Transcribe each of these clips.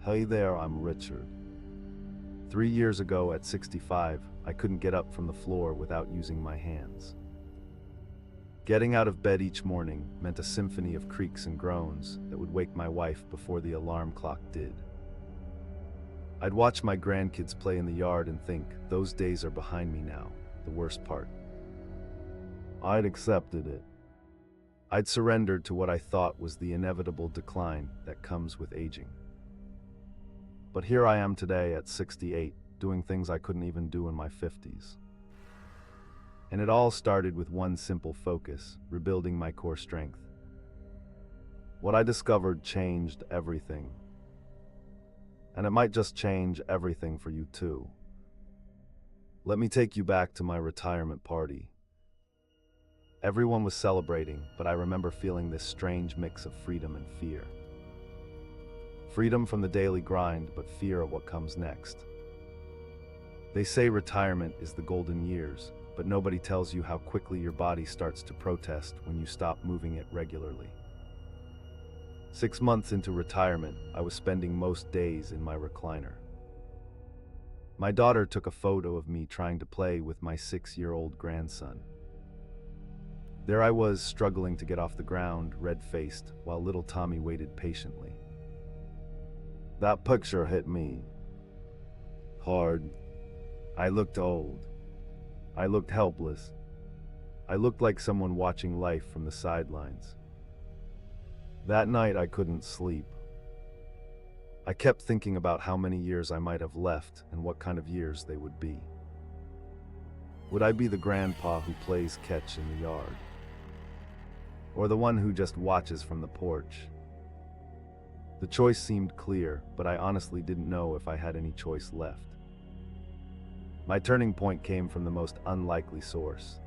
Hey there, I'm Richard. 3 years ago at 65, I couldn't get up from the floor without using my hands. Getting out of bed each morning meant a symphony of creaks and groans that would wake my wife before the alarm clock did. I'd watch my grandkids play in the yard and think, those days are behind me now, the worst part. I'd accepted it. I'd surrendered to what I thought was the inevitable decline that comes with aging. But here I am today at 68, doing things I couldn't even do in my 50s. And it all started with one simple focus: rebuilding my core strength. What I discovered changed everything. And it might just change everything for you too. Let me take you back to my retirement party. Everyone was celebrating, but I remember feeling this strange mix of freedom and fear. Freedom from the daily grind, but fear of what comes next. They say retirement is the golden years, but nobody tells you how quickly your body starts to protest when you stop moving it regularly. 6 months into retirement, I was spending most days in my recliner. My daughter took a photo of me trying to play with my 6-year-old grandson. There I was, struggling to get off the ground, red-faced, while little Tommy waited patiently. That picture hit me hard. I looked old. I looked helpless. I looked like someone watching life from the sidelines. That night I couldn't sleep. I kept thinking about how many years I might have left and what kind of years they would be. Would I be the grandpa who plays catch in the yard? Or the one who just watches from the porch? The choice seemed clear, but I honestly didn't know if I had any choice left. My turning point came from the most unlikely source.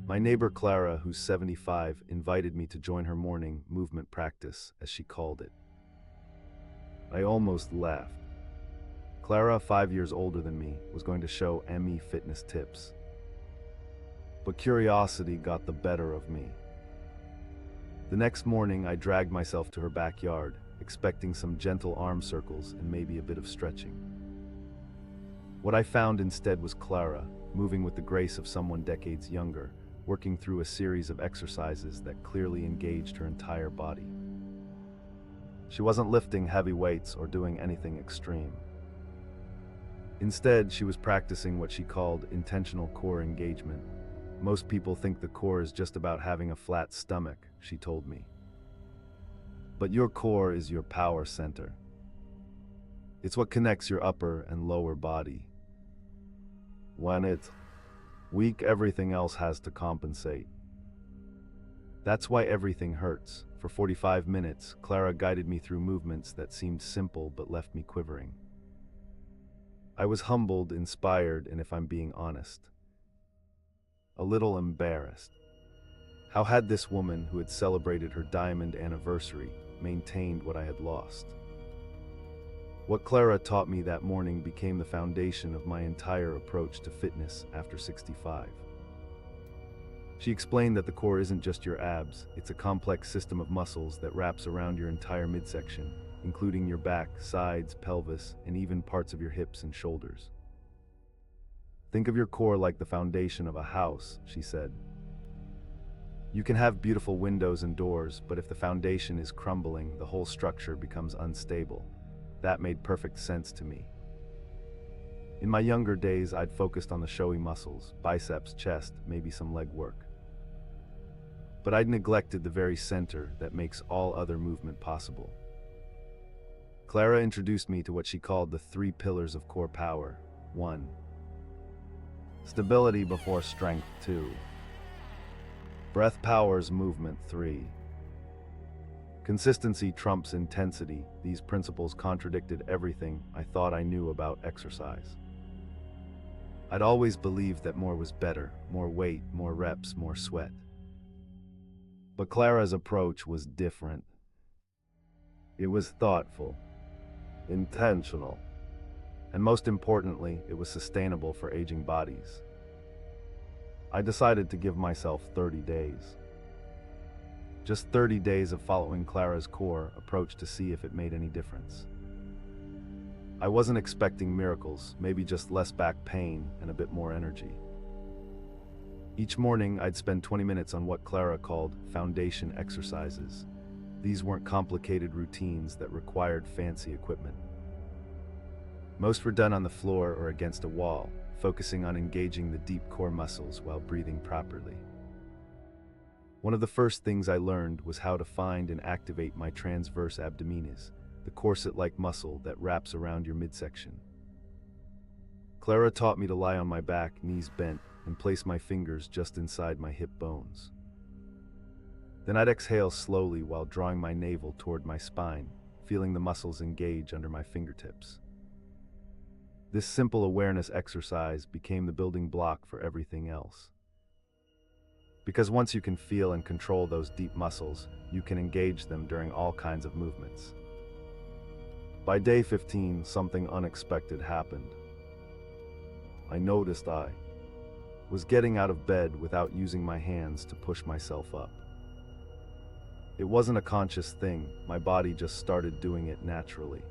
My neighbor Clara, who's 75, invited me to join her morning movement practice, as she called it. I almost laughed. Clara, 5 years older than me, was going to show ME fitness tips. But curiosity got the better of me. The next morning, I dragged myself to her backyard, expecting some gentle arm circles and maybe a bit of stretching. What I found instead was Clara, moving with the grace of someone decades younger, working through a series of exercises that clearly engaged her entire body. She wasn't lifting heavy weights or doing anything extreme. Instead, she was practicing what she called intentional core engagement. Most people think the core is just about having a flat stomach, she told me. But your core is your power center. It's what connects your upper and lower body. When it's weak, everything else has to compensate. That's why everything hurts. For 45 minutes, Clara guided me through movements that seemed simple but left me quivering. I was humbled, inspired, and if I'm being honest, a little embarrassed. How had this woman, who had celebrated her diamond anniversary, maintained what I had lost? What Clara taught me that morning became the foundation of my entire approach to fitness after 65. She explained that the core isn't just your abs, it's a complex system of muscles that wraps around your entire midsection, including your back, sides, pelvis, and even parts of your hips and shoulders. Think of your core like the foundation of a house, she said. You can have beautiful windows and doors, but if the foundation is crumbling, the whole structure becomes unstable. That made perfect sense to me. In my younger days, I'd focused on the showy muscles, biceps, chest, maybe some leg work. But I'd neglected the very center that makes all other movement possible. Clara introduced me to what she called the 3 pillars of core power. 1. Stability before strength. 2. Breath powers movement. 3. Consistency trumps intensity. These principles contradicted everything I thought I knew about exercise. I'd always believed that more was better, more weight, more reps, more sweat. But Clara's approach was different. It was thoughtful, intentional, and most importantly, it was sustainable for aging bodies. I decided to give myself 30 days. Just 30 days of following Clara's core approach to see if it made any difference. I wasn't expecting miracles, maybe just less back pain and a bit more energy. Each morning, I'd spend 20 minutes on what Clara called foundation exercises. These weren't complicated routines that required fancy equipment. Most were done on the floor or against a wall, focusing on engaging the deep core muscles while breathing properly. One of the first things I learned was how to find and activate my transverse abdominis, the corset-like muscle that wraps around your midsection. Clara taught me to lie on my back, knees bent, and place my fingers just inside my hip bones. Then I'd exhale slowly while drawing my navel toward my spine, feeling the muscles engage under my fingertips. This simple awareness exercise became the building block for everything else. Because once you can feel and control those deep muscles, you can engage them during all kinds of movements. By day 15, something unexpected happened. I noticed I was getting out of bed without using my hands to push myself up. It wasn't a conscious thing, my body just started doing it naturally.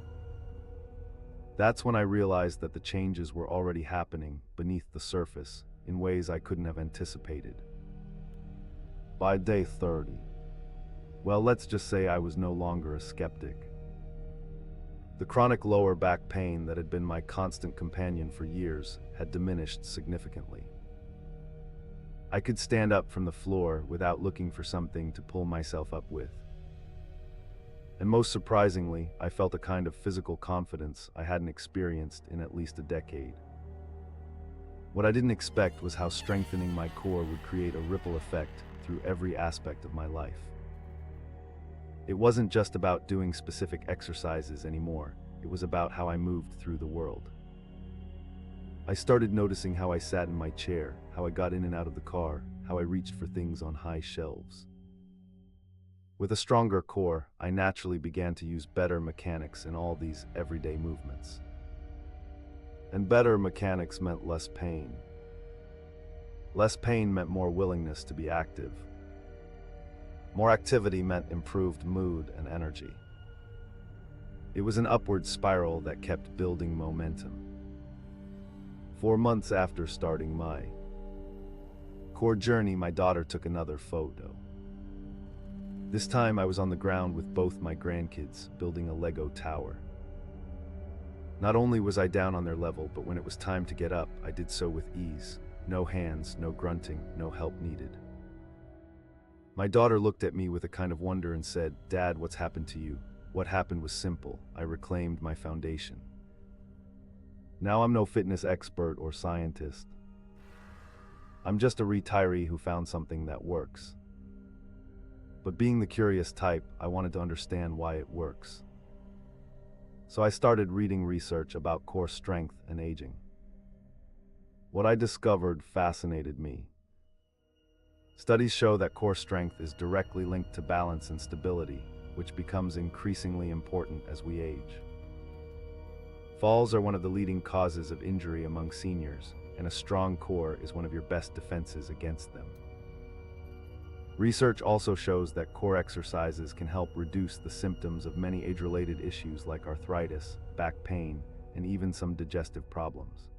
That's when I realized that the changes were already happening beneath the surface in ways I couldn't have anticipated. By day 30, well, let's just say I was no longer a skeptic. The chronic lower back pain that had been my constant companion for years had diminished significantly. I could stand up from the floor without looking for something to pull myself up with. And most surprisingly, I felt a kind of physical confidence I hadn't experienced in at least a decade. What I didn't expect was how strengthening my core would create a ripple effect through every aspect of my life. It wasn't just about doing specific exercises anymore, it was about how I moved through the world. I started noticing how I sat in my chair, how I got in and out of the car, how I reached for things on high shelves. With a stronger core, I naturally began to use better mechanics in all these everyday movements. And better mechanics meant less pain. Less pain meant more willingness to be active. More activity meant improved mood and energy. It was an upward spiral that kept building momentum. 4 months after starting my core journey, my daughter took another photo. This time I was on the ground with both my grandkids, building a Lego tower. Not only was I down on their level, but when it was time to get up, I did so with ease. No hands, no grunting, no help needed. My daughter looked at me with a kind of wonder and said, "Dad, what's happened to you?" What happened was simple. I reclaimed my foundation. Now I'm no fitness expert or scientist. I'm just a retiree who found something that works. But being the curious type, I wanted to understand why it works. So I started reading research about core strength and aging. What I discovered fascinated me. Studies show that core strength is directly linked to balance and stability, which becomes increasingly important as we age. Falls are one of the leading causes of injury among seniors, and a strong core is one of your best defenses against them. Research also shows that core exercises can help reduce the symptoms of many age-related issues like arthritis, back pain, and even some digestive problems.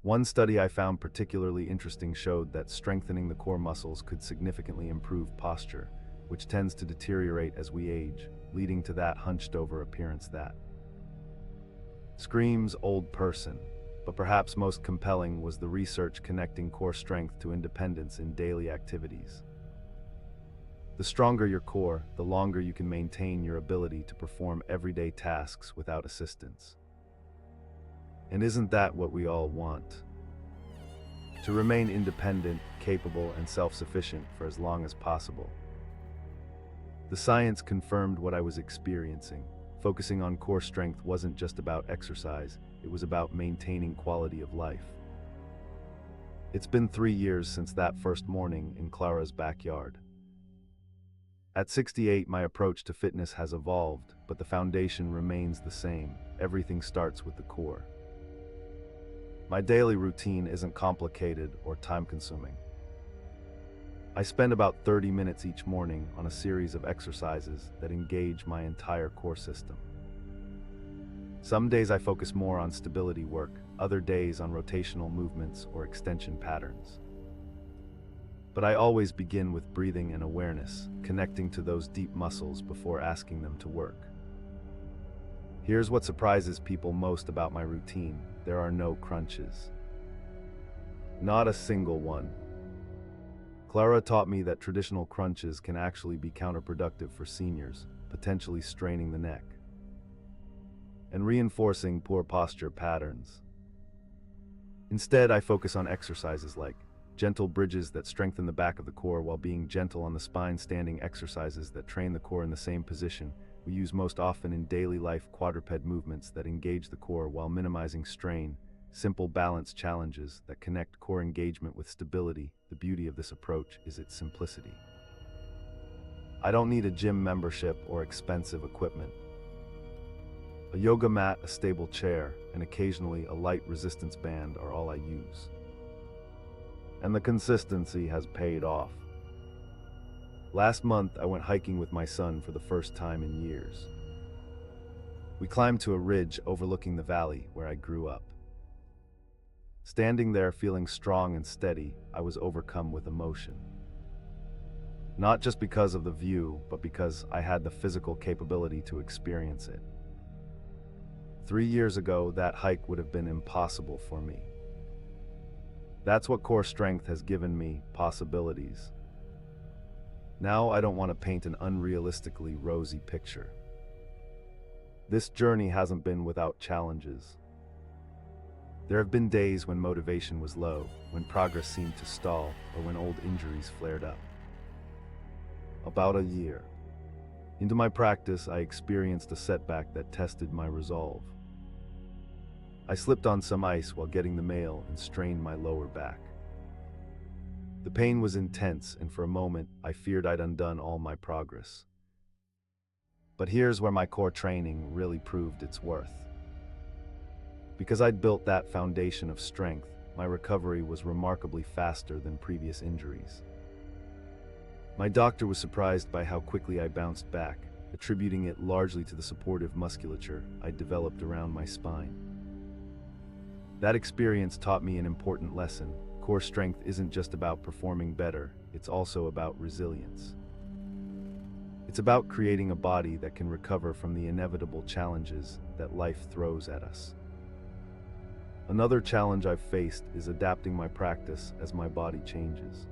One study I found particularly interesting showed that strengthening the core muscles could significantly improve posture, which tends to deteriorate as we age, leading to that hunched-over appearance that screams old person. But perhaps most compelling was the research connecting core strength to independence in daily activities. The stronger your core, the longer you can maintain your ability to perform everyday tasks without assistance. And isn't that what we all want? To remain independent, capable, and self-sufficient for as long as possible. The science confirmed what I was experiencing. Focusing on core strength wasn't just about exercise, it was about maintaining quality of life. It's been 3 years since that first morning in Clara's backyard. At 68, my approach to fitness has evolved, but the foundation remains the same. Everything starts with the core. My daily routine isn't complicated or time-consuming. I spend about 30 minutes each morning on a series of exercises that engage my entire core system. Some days I focus more on stability work, other days on rotational movements or extension patterns. But I always begin with breathing and awareness, connecting to those deep muscles before asking them to work. Here's what surprises people most about my routine: there are no crunches. Not a single one. Clara taught me that traditional crunches can actually be counterproductive for seniors, potentially straining the neck and reinforcing poor posture patterns. Instead, I focus on exercises like gentle bridges that strengthen the back of the core while being gentle on the spine, standing exercises that train the core in the same position we use most often in daily life, quadruped movements that engage the core while minimizing strain, simple balance challenges that connect core engagement with stability. The beauty of this approach is its simplicity. I don't need a gym membership or expensive equipment. A yoga mat, a stable chair, and occasionally a light resistance band are all I use. And the consistency has paid off. Last month, I went hiking with my son for the first time in years. We climbed to a ridge overlooking the valley where I grew up. Standing there feeling strong and steady, I was overcome with emotion. Not just because of the view, but because I had the physical capability to experience it. 3 years ago, that hike would have been impossible for me. That's what core strength has given me: possibilities. Now I don't want to paint an unrealistically rosy picture. This journey hasn't been without challenges. There have been days when motivation was low, when progress seemed to stall, or when old injuries flared up. About a year into my practice, I experienced a setback that tested my resolve. I slipped on some ice while getting the mail and strained my lower back. The pain was intense, and for a moment, I feared I'd undone all my progress. But here's where my core training really proved its worth. Because I'd built that foundation of strength, my recovery was remarkably faster than previous injuries. My doctor was surprised by how quickly I bounced back, attributing it largely to the supportive musculature I'd developed around my spine. That experience taught me an important lesson. Core strength isn't just about performing better, it's also about resilience. It's about creating a body that can recover from the inevitable challenges that life throws at us. Another challenge I've faced is adapting my practice as my body changes.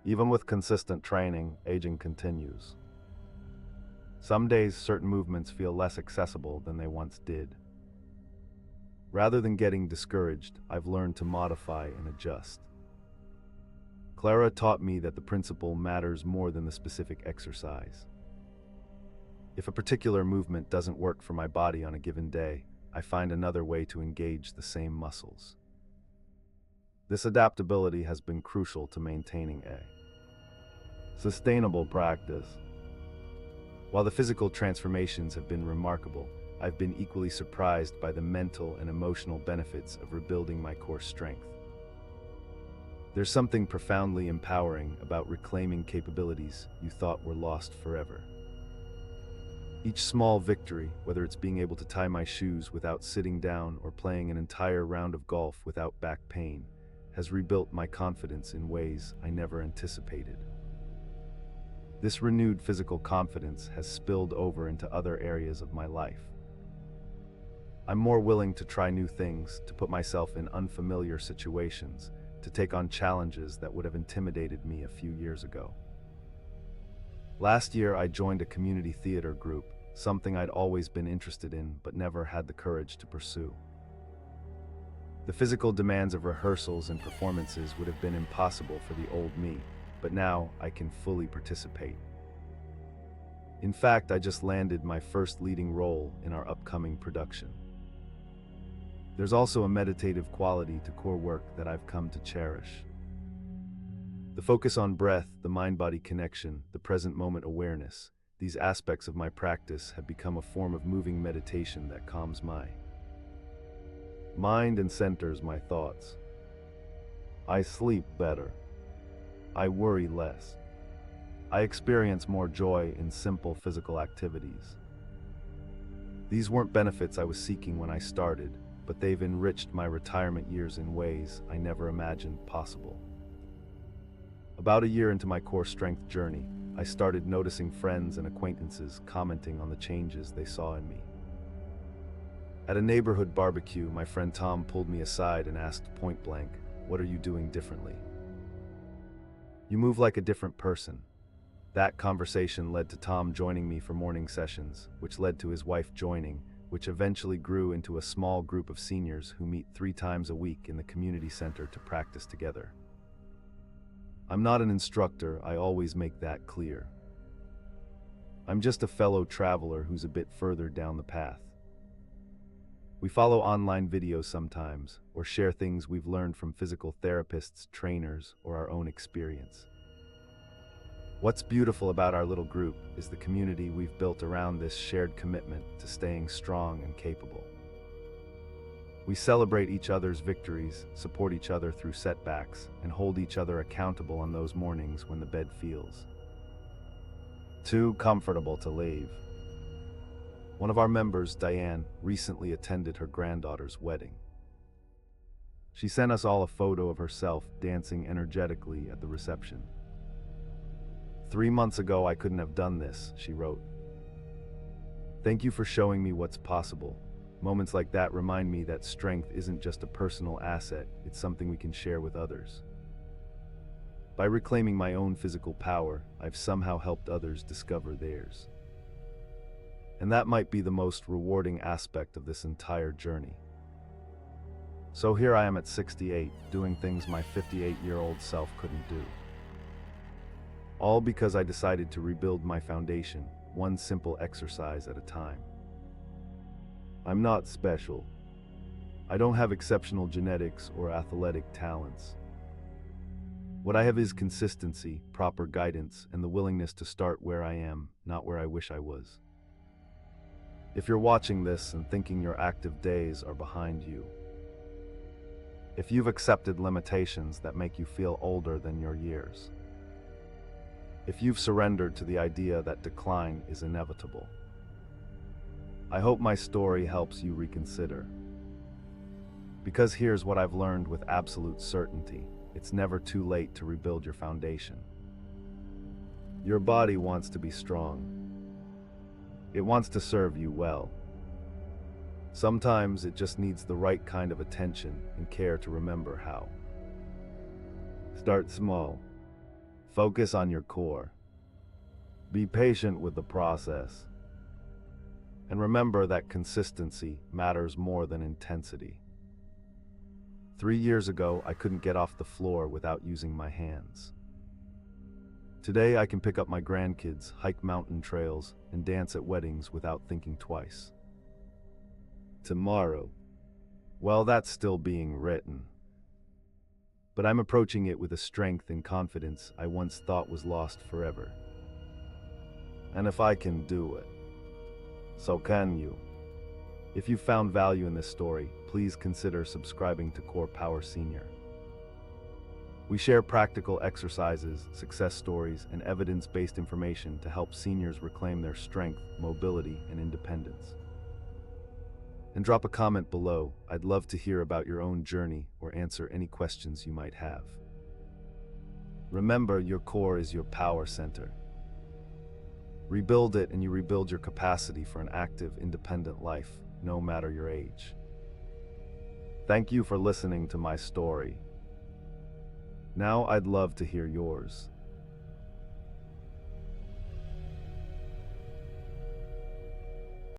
Even with consistent training, aging continues. Some days, certain movements feel less accessible than they once did. Rather than getting discouraged, I've learned to modify and adjust. Clara taught me that the principle matters more than the specific exercise. If a particular movement doesn't work for my body on a given day, I find another way to engage the same muscles. This adaptability has been crucial to maintaining a sustainable practice. While the physical transformations have been remarkable, I've been equally surprised by the mental and emotional benefits of rebuilding my core strength. There's something profoundly empowering about reclaiming capabilities you thought were lost forever. Each small victory, whether it's being able to tie my shoes without sitting down or playing an entire round of golf without back pain, has rebuilt my confidence in ways I never anticipated. This renewed physical confidence has spilled over into other areas of my life. I'm more willing to try new things, to put myself in unfamiliar situations, to take on challenges that would have intimidated me a few years ago. Last year, I joined a community theater group, something I'd always been interested in but never had the courage to pursue. The physical demands of rehearsals and performances would have been impossible for the old me, but now I can fully participate. In fact, I just landed my first leading role in our upcoming production. There's also a meditative quality to core work that I've come to cherish. The focus on breath, the mind-body connection, the present moment awareness, these aspects of my practice have become a form of moving meditation that calms my mind and centers my thoughts. I sleep better. I worry less. I experience more joy in simple physical activities. These weren't benefits I was seeking when I started, but they've enriched my retirement years in ways I never imagined possible. About a year into my core strength journey, I started noticing friends and acquaintances commenting on the changes they saw in me. At a neighborhood barbecue, my friend Tom pulled me aside and asked point blank, "What are you doing differently? You move like a different person." That conversation led to Tom joining me for morning sessions, which led to his wife joining, which eventually grew into a small group of seniors who meet 3 times a week in the community center to practice together. I'm not an instructor, I always make that clear. I'm just a fellow traveler who's a bit further down the path. We follow online videos sometimes, or share things we've learned from physical therapists, trainers, or our own experience. What's beautiful about our little group is the community we've built around this shared commitment to staying strong and capable. We celebrate each other's victories, support each other through setbacks, and hold each other accountable on those mornings when the bed feels too comfortable to leave. One of our members, Diane, recently attended her granddaughter's wedding. She sent us all a photo of herself dancing energetically at the reception. "3 months ago, I couldn't have done this," she wrote. "Thank you for showing me what's possible. Moments like that remind me that strength isn't just a personal asset, it's something we can share with others. By reclaiming my own physical power, I've somehow helped others discover theirs. And that might be the most rewarding aspect of this entire journey." So here I am at 68, doing things my 58-year-old self couldn't do. All because I decided to rebuild my foundation, one simple exercise at a time. I'm not special. I don't have exceptional genetics or athletic talents. What I have is consistency, proper guidance, and the willingness to start where I am, not where I wish I was. If you're watching this and thinking your active days are behind you, if you've accepted limitations that make you feel older than your years, if you've surrendered to the idea that decline is inevitable, I hope my story helps you reconsider. Because here's what I've learned with absolute certainty: it's never too late to rebuild your foundation. Your body wants to be strong. It wants to serve you well. Sometimes it just needs the right kind of attention and care to remember how. Start small. Focus on your core. Be patient with the process. And remember that consistency matters more than intensity. 3 years ago, I couldn't get off the floor without using my hands. Today, I can pick up my grandkids, hike mountain trails, and dance at weddings without thinking twice. Tomorrow, well, that's still being written. But I'm approaching it with a strength and confidence I once thought was lost forever. And if I can do it, so can you. If you found value in this story, please consider subscribing to Core Power Senior. We share practical exercises, success stories, and evidence-based information to help seniors reclaim their strength, mobility, and independence. And drop a comment below. I'd love to hear about your own journey or answer any questions you might have. Remember, your core is your power center. Rebuild it and you rebuild your capacity for an active, independent life, no matter your age. Thank you for listening to my story. Now I'd love to hear yours.